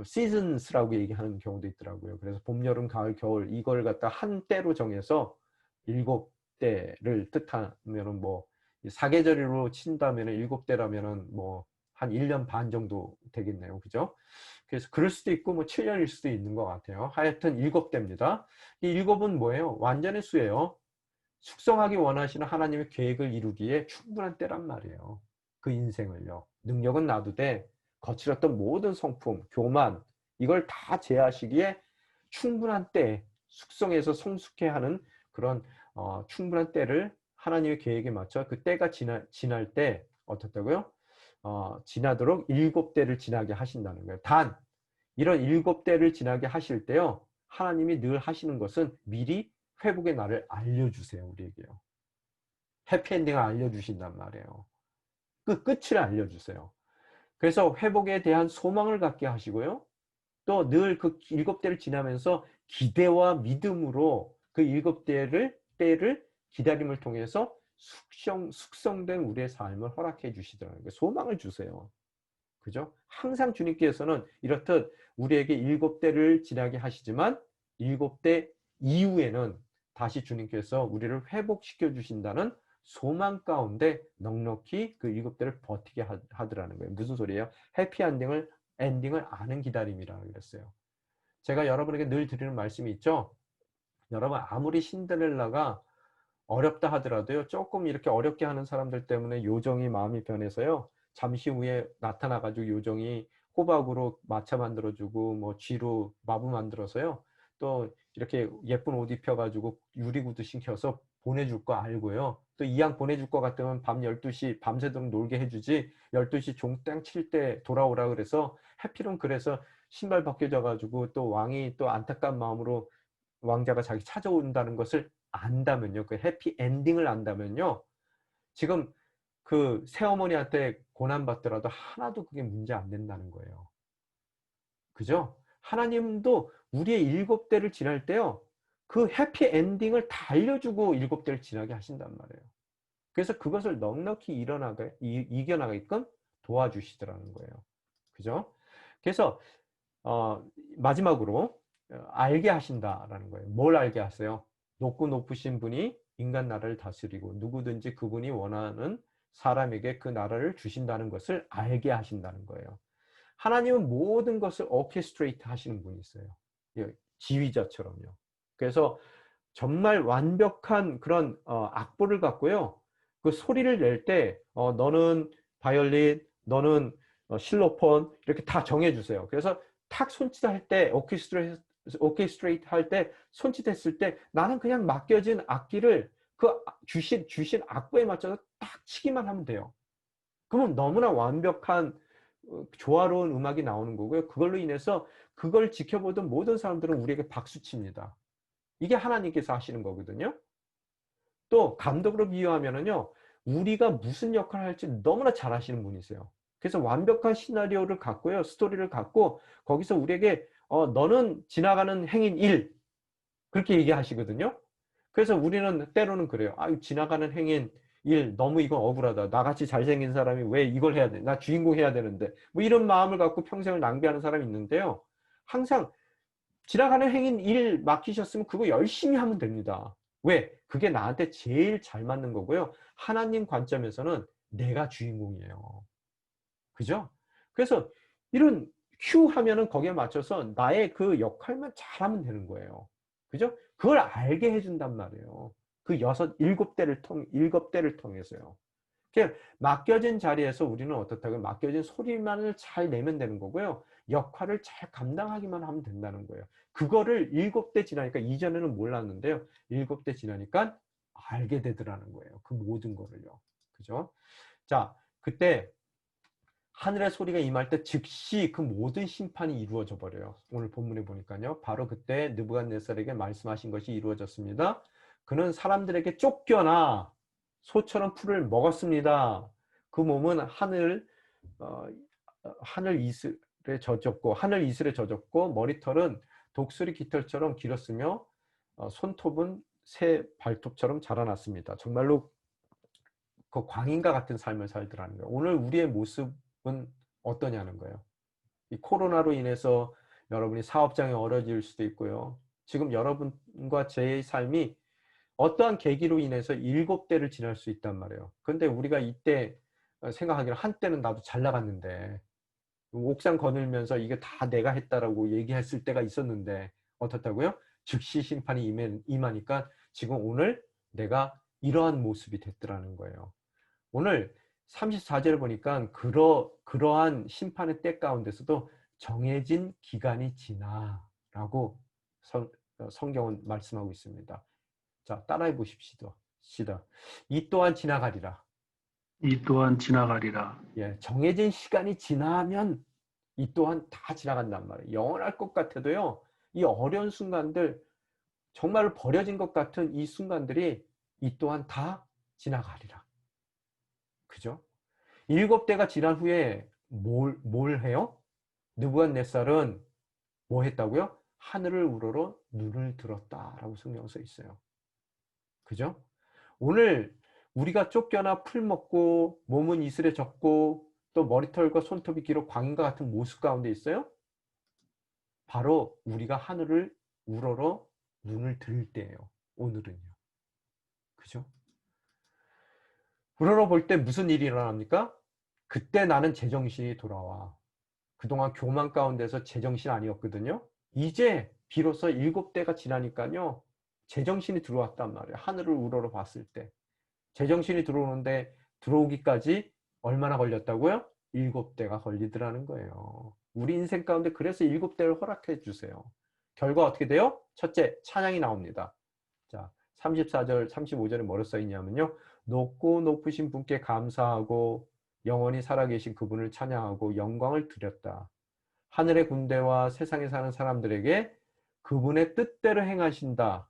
시즌스라고 얘기하는 경우도 있더라고요. 그래서 봄, 여름, 가을, 겨울 이걸 갖다 한 때로 정해서 7대를 뜻하면은 뭐 사계절로 친다면은 7대라면은 뭐 한 1년 반 정도 되겠네요. 그죠? 그래서 그럴 수도 있고 뭐 7년일 수도 있는 것 같아요. 하여튼 7대입니다. 이 7은 뭐예요? 완전의 수예요. 숙성하기 원하시는 하나님의 계획을 이루기에 충분한 때란 말이에요. 그 인생을요. 능력은 놔두되 거칠었던 모든 성품, 교만 이걸 다 제하시기에 충분한 때, 숙성해서 성숙해 하는 그런 충분한 때를 하나님의 계획에 맞춰 그 때가 지날 때 어떻다고요? 지나도록 7대를 지나게 하신다는 거예요. 단 이런 7대를 지나게 하실 때요. 하나님이 늘 하시는 것은 미리 회복의 날을 알려주세요. 우리에게요. 해피엔딩을 알려주신단 말이에요. 끝을 알려주세요. 그래서 회복에 대한 소망을 갖게 하시고요. 또 늘 그 7대를 지나면서 기대와 믿음으로 그 7대를 기다림을 통해서 숙성된 우리의 삶을 허락해 주시더라고요. 소망을 주세요. 그죠? 항상 주님께서는 이렇듯 우리에게 7대를 지나게 하시지만 7대 이후에는 다시 주님께서 우리를 회복시켜 주신다는 소망 가운데 넉넉히 그 7대를 버티게 하더라는 거예요. 무슨 소리예요? 해피 엔딩을 아는 기다림이라고 그랬어요. 제가 여러분에게 늘 드리는 말씀이 있죠. 여러분 아무리 신데렐라가 어렵다 하더라도요. 조금 이렇게 어렵게 하는 사람들 때문에 요정이 마음이 변해서요. 잠시 후에 나타나가지고 요정이 호박으로 마차 만들어주고 뭐 쥐로 마부 만들어서요. 또 이렇게 예쁜 옷 입혀가지고 유리구두 신켜서 보내줄 거 알고요. 또 이왕 보내줄 것 같으면 밤 12시 밤새도록 놀게 해주지 12시 종땡 칠 때 돌아오라 그래서 해피론 그래서 신발 벗겨져가지고 또 왕이 또 안타까운 마음으로 왕자가 자기 찾아온다는 것을 안다면요. 그 해피 엔딩을 안다면요. 지금 그 새어머니한테 고난받더라도 하나도 그게 문제 안 된다는 거예요. 그죠? 하나님도 우리의 7대를 지날 때요. 그 해피 엔딩을 다 알려주고 7대를 지나게 하신단 말이에요. 그래서 그것을 넉넉히 이겨나가게끔 도와주시더라는 거예요. 그죠? 그래서 마지막으로 알게 하신다라는 거예요. 뭘 알게 하세요? 높고 높으신 분이 인간 나라를 다스리고 누구든지 그분이 원하는 사람에게 그 나라를 주신다는 것을 알게 하신다는 거예요. 하나님은 모든 것을 오케스트레이트 하시는 분이세요. 지휘자처럼요. 그래서 정말 완벽한 그런 악보를 갖고요. 그 소리를 낼 때 너는 바이올린, 너는 실로폰 이렇게 다 정해주세요. 그래서 탁 손짓할 때 오케스트레이트 할 때 손짓했을 때 나는 그냥 맡겨진 악기를 그 주신 악보에 맞춰서 딱 치기만 하면 돼요. 그러면 너무나 완벽한 조화로운 음악이 나오는 거고요. 그걸로 인해서 그걸 지켜보던 모든 사람들은 우리에게 박수칩니다. 이게 하나님께서 하시는 거거든요. 또 감독으로 비유하면은요. 우리가 무슨 역할을 할지 너무나 잘 아시는 분이세요. 그래서 완벽한 시나리오를 갖고요. 스토리를 갖고 거기서 우리에게 너는 지나가는 행인 1 그렇게 얘기하시거든요. 그래서 우리는 때로는 그래요. 지나가는 행인 1 너무 이건 억울하다. 나같이 잘생긴 사람이 왜 이걸 해야 돼? 나 주인공 해야 되는데. 뭐 이런 마음을 갖고 평생을 낭비하는 사람이 있는데요. 항상 지나가는 행인 1 맡기셨으면 그거 열심히 하면 됩니다. 왜? 그게 나한테 제일 잘 맞는 거고요. 하나님 관점에서는 내가 주인공이에요. 그죠? 그래서 이런 큐 하면은 거기에 맞춰서 나의 그 역할만 잘하면 되는 거예요. 그죠? 그걸 알게 해준단 말이에요. 그 7대를 통해서요. 맡겨진 자리에서 우리는 어떻다고요? 맡겨진 소리만을 잘 내면 되는 거고요. 역할을 잘 감당하기만 하면 된다는 거예요. 그거를 7대 지나니까, 이전에는 몰랐는데요. 7대 지나니까 알게 되더라는 거예요. 그 모든 거를요. 그죠? 자, 그때 하늘의 소리가 임할 때 즉시 그 모든 심판이 이루어져 버려요. 오늘 본문에 보니까요. 바로 그때 느부갓네살에게 말씀하신 것이 이루어졌습니다. 그는 사람들에게 쫓겨나 소처럼 풀을 먹었습니다. 그 몸은 어, 하늘 이슬에 젖었고 머리털은 독수리 깃털처럼 길었으며 손톱은 새 발톱처럼 자라났습니다. 정말로 그 광인과 같은 삶을 살더라는 거예요. 오늘 우리의 모습은 어떠냐는 거예요. 이 코로나로 인해서 여러분이 사업장에 어려질 수도 있고요. 지금 여러분과 제 삶이 어떠한 계기로 인해서 7대를 지날 수 있단 말이에요. 그런데 우리가 이때 생각하기를 한때는 나도 잘 나갔는데, 옥상 거닐면서 이게 다 내가 했다라고 얘기했을 때가 있었는데 어떻다고요? 즉시 심판이 임하니까 지금 오늘 내가 이러한 모습이 됐더라는 거예요. 오늘 34절을 보니까 그러한 심판의 때 가운데서도 정해진 기간이 지나라고 성경은 말씀하고 있습니다. 자, 따라해 보십시다. 이 또한 지나가리라. 이 또한 지나가리라. 예, 정해진 시간이 지나면 이 또한 다 지나간단 말이에요. 영원할 것 같아도요, 이 어려운 순간들, 정말 버려진 것 같은 이 순간들이 이 또한 다 지나가리라. 그죠? 7대가 지난 후에 뭘 해요? 느부갓네살은 뭐 했다고요? 하늘을 우러러 눈을 들었다라고 성경에 써 있어요. 그죠? 오늘 우리가 쫓겨나 풀 먹고 몸은 이슬에 젖고 또 머리털과 손톱이 길어 광인과 같은 모습 가운데 있어요? 바로 우리가 하늘을 우러러 눈을 들 때예요. 오늘은요. 그죠? 우러러 볼 때 무슨 일이 일어납니까? 그때 나는 제정신이 돌아와. 그동안 교만 가운데서 제정신 아니었거든요. 이제 비로소 7대가 지나니까요. 제정신이 들어왔단 말이에요. 하늘을 우러러 봤을 때. 제정신이 들어오는데 들어오기까지 얼마나 걸렸다고요? 7대가 걸리더라는 거예요. 우리 인생 가운데 그래서 7대를 허락해 주세요. 결과 어떻게 돼요? 첫째, 찬양이 나옵니다. 자, 34절, 35절에 뭐로 써 있냐면요. 높고 높으신 분께 감사하고 영원히 살아계신 그분을 찬양하고 영광을 드렸다. 하늘의 군대와 세상에 사는 사람들에게 그분의 뜻대로 행하신다.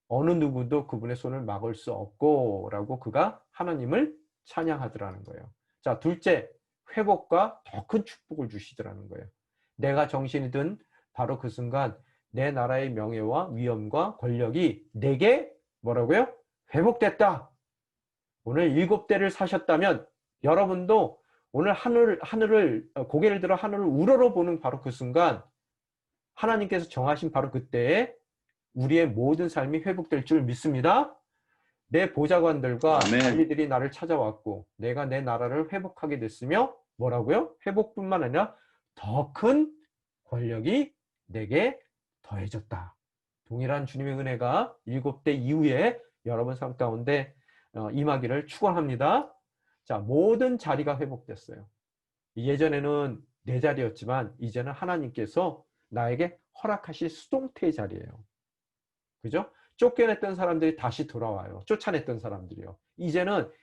어느 누구도 그분의 손을 막을 수 없고 라고 그가 하나님을 찬양하더라는 거예요. 자, 둘째, 회복과 더 큰 축복을 주시더라는 거예요. 내가 정신이 든 바로 그 순간 내 나라의 명예와 위엄과 권력이 내게 뭐라고요? 회복됐다. 오늘 7대를 사셨다면 여러분도 오늘 하늘을 고개를 들어 하늘을 우러러 보는 바로 그 순간 하나님께서 정하신 바로 그때에 우리의 모든 삶이 회복될 줄 믿습니다. 내 보좌관들과 관리들이 나를 찾아왔고 내가 내 나라를 회복하게 됐으며 뭐라고요? 회복뿐만 아니라 더 큰 권력이 내게 더해졌다. 동일한 주님의 은혜가 7대 이후에 여러분 삶 가운데 임하기를 축원합니다. 자, 모든 자리가 회복됐어요. 예전에는 내 자리였지만 이제는 하나님께서 나에게 허락하실 수동태의 자리예요. 그죠? 쫓겨냈던 사람들이 다시 돌아와요. 쫓아냈던 사람들이요.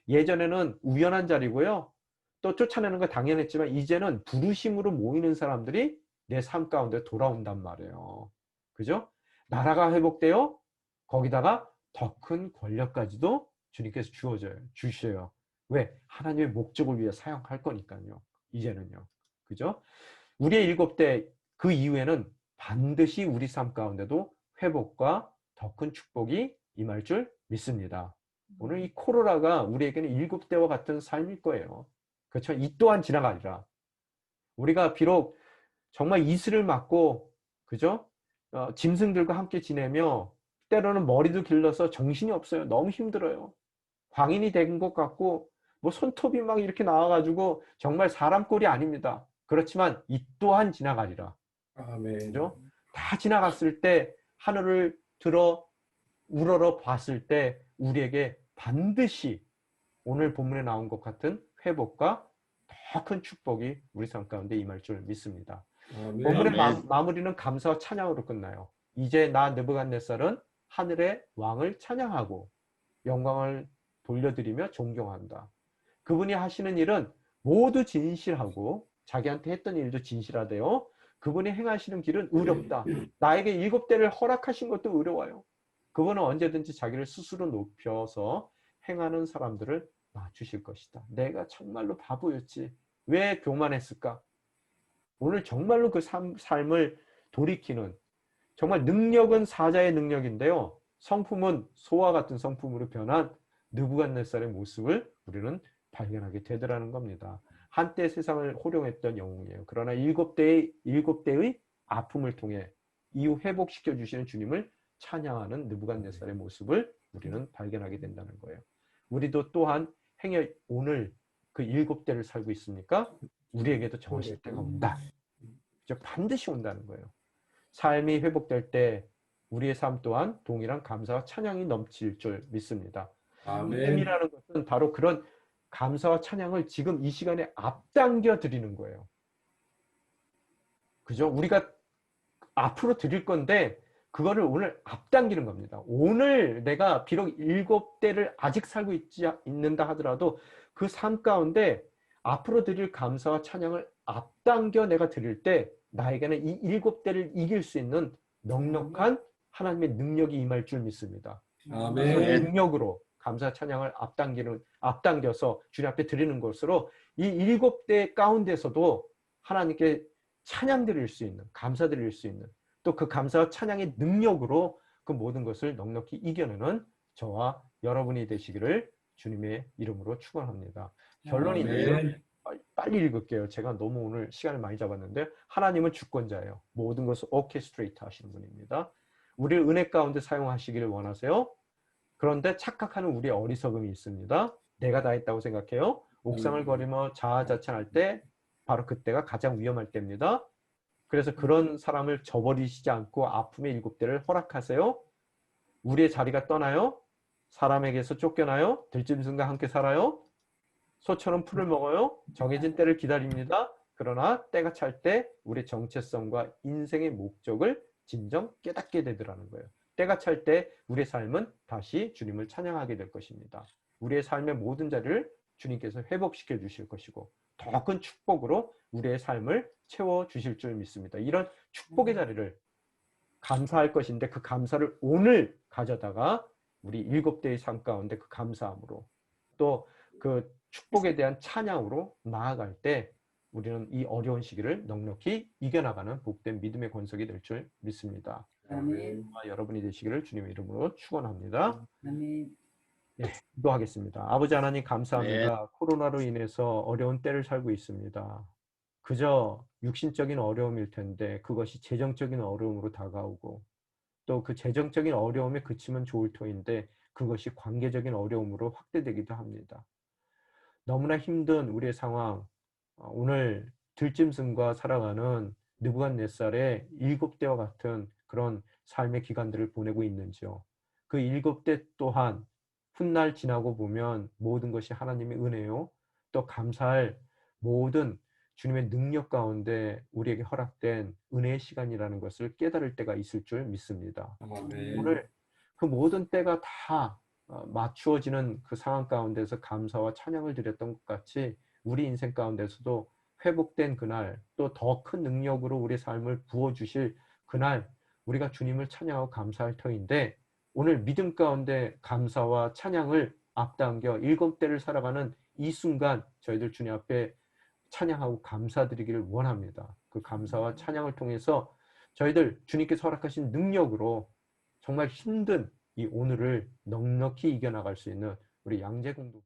예전에는 우연한 자리고요. 또 쫓아내는 거 당연했지만 이제는 부르심으로 모이는 사람들이 내 삶 가운데 돌아온단 말이에요. 그죠? 나라가 회복되어 거기다가 더 큰 권력까지도 주님께서 주셔요. 왜? 하나님의 목적을 위해 사용할 거니까요. 이제는요. 그죠? 우리의 7대 그 이후에는 반드시 우리 삶 가운데도 회복과 더 큰 축복이 임할 줄 믿습니다. 오늘 이 코로나가 우리에게는 7대와 같은 삶일 거예요. 그렇죠? 이 또한 지나가리라. 우리가 비록 정말 이슬을 맞고, 그죠? 짐승들과 함께 지내며 때로는 머리도 길러서 정신이 없어요. 너무 힘들어요. 광인이 된 것 같고 뭐 손톱이 막 이렇게 나와가지고 정말 사람 꼴이 아닙니다. 그렇지만 이 또한 지나가리라. 아멘. 그죠? 다 지나갔을 때 하늘을 들어 우러러 봤을 때 우리에게 반드시 오늘 본문에 나온 것 같은 회복과 더 큰 축복이 우리 삶 가운데 임할 줄 믿습니다. 본문의 마무리는 감사와 찬양으로 끝나요. 이제 나 느부갓네살은 하늘의 왕을 찬양하고 영광을 돌려드리며 존경한다. 그분이 하시는 일은 모두 진실하고 자기한테 했던 일도 진실하대요. 그분이 행하시는 길은 의롭다. 나에게 7대를 허락하신 것도 의로워요. 그분은 언제든지 자기를 스스로 높여서 행하는 사람들을 맞추실 것이다. 내가 정말로 바보였지. 왜 교만했을까? 오늘 정말로 그 삶을 돌이키는, 정말 능력은 사자의 능력인데요. 성품은 소와 같은 성품으로 변한 느부갓네살의 모습을 우리는 발견하게 되더라는 겁니다. 한때 세상을 호령했던 영웅이에요. 그러나 7대의 아픔을 통해 이후 회복시켜 주시는 주님을 찬양하는 느부갓네살의 모습을 우리는 발견하게 된다는 거예요. 우리도 또한 행여 오늘 그 7대를 살고 있습니까? 우리에게도 정하실 때가 온다. 반드시 온다는 거예요. 삶이 회복될 때 우리의 삶 또한 동일한 감사와 찬양이 넘칠 줄 믿습니다. 믿음이라는 것은 바로 그런 감사와 찬양을 지금 이 시간에 앞당겨 드리는 거예요. 그죠? 우리가 앞으로 드릴 건데 그거를 오늘 앞당기는 겁니다. 오늘 내가 비록 7대를 아직 살고 있는다 하더라도 그 삶 가운데 앞으로 드릴 감사와 찬양을 앞당겨 내가 드릴 때 나에게는 이 7대를 이길 수 있는 넉넉한 하나님의 능력이 임할 줄 믿습니다. 그 능력으로 감사 찬양을 앞당겨서 주님 앞에 드리는 것으로 이 7대 가운데서도 하나님께 찬양 드릴 수 있는, 감사 드릴 수 있는, 또 그 감사와 찬양의 능력으로 그 모든 것을 넉넉히 이겨내는 저와 여러분이 되시기를 주님의 이름으로 축원합니다. 결론인데요. 빨리 읽을게요. 제가 너무 오늘 시간을 많이 잡았는데 하나님은 주권자예요. 모든 것을 오케스트레이트 하시는 분입니다. 우리를 은혜 가운데 사용하시기를 원하세요. 그런데 착각하는 우리의 어리석음이 있습니다. 내가 다 했다고 생각해요. 옥상을 거리며 자아자찬할 때 바로 그때가 가장 위험할 때입니다. 그래서 그런 사람을 저버리시지 않고 아픔의 7대를 허락하세요. 우리의 자리가 떠나요. 사람에게서 쫓겨나요. 들짐승과 함께 살아요. 소처럼 풀을 먹어요. 정해진 때를 기다립니다. 그러나 때가 찰 때 우리의 정체성과 인생의 목적을 진정 깨닫게 되더라는 거예요. 때가 찰 때 우리의 삶은 다시 주님을 찬양하게 될 것입니다. 우리의 삶의 모든 자리를 주님께서 회복시켜 주실 것이고 더 큰 축복으로 우리의 삶을 채워주실 줄 믿습니다. 이런 축복의 자리를 감사할 것인데 그 감사를 오늘 가져다가 우리 7대의 삶 가운데 그 감사함으로 또 그 축복에 대한 찬양으로 나아갈 때 우리는 이 어려운 시기를 넉넉히 이겨나가는 복된 믿음의 권속이 될 줄 믿습니다. 아멘. 여러분이 되시기를 주님의 이름으로 축원합니다. 아멘. 네, 기도하겠습니다. 아버지 하나님 감사합니다. 코로나로 인해서 어려운 때를 살고 있습니다. 그저 육신적인 어려움일 텐데 그것이 재정적인 어려움으로 다가오고 또 그 재정적인 어려움에 그치면 좋을 터인데 그것이 관계적인 어려움으로 확대되기도 합니다. 너무나 힘든 우리의 상황, 오늘 들짐승과 살아가는 느부갓네살의 7대와 같은 그런 삶의 기간들을 보내고 있는지요. 그 7대 또한 훗날 지나고 보면 모든 것이 하나님의 은혜요. 또 감사할 모든 주님의 능력 가운데 우리에게 허락된 은혜의 시간이라는 것을 깨달을 때가 있을 줄 믿습니다. 오늘 그 모든 때가 다 맞추어지는 그 상황 가운데서 감사와 찬양을 드렸던 것 같이 우리 인생 가운데서도 회복된 그날 또 더 큰 능력으로 우리의 삶을 부어주실 그날 우리가 주님을 찬양하고 감사할 터인데 오늘 믿음 가운데 감사와 찬양을 앞당겨 7대를 살아가는 이 순간 저희들 주님 앞에 찬양하고 감사드리기를 원합니다. 그 감사와 찬양을 통해서 저희들 주님께서 허락하신 능력으로 정말 힘든 이 오늘을 넉넉히 이겨나갈 수 있는 우리 양재 공동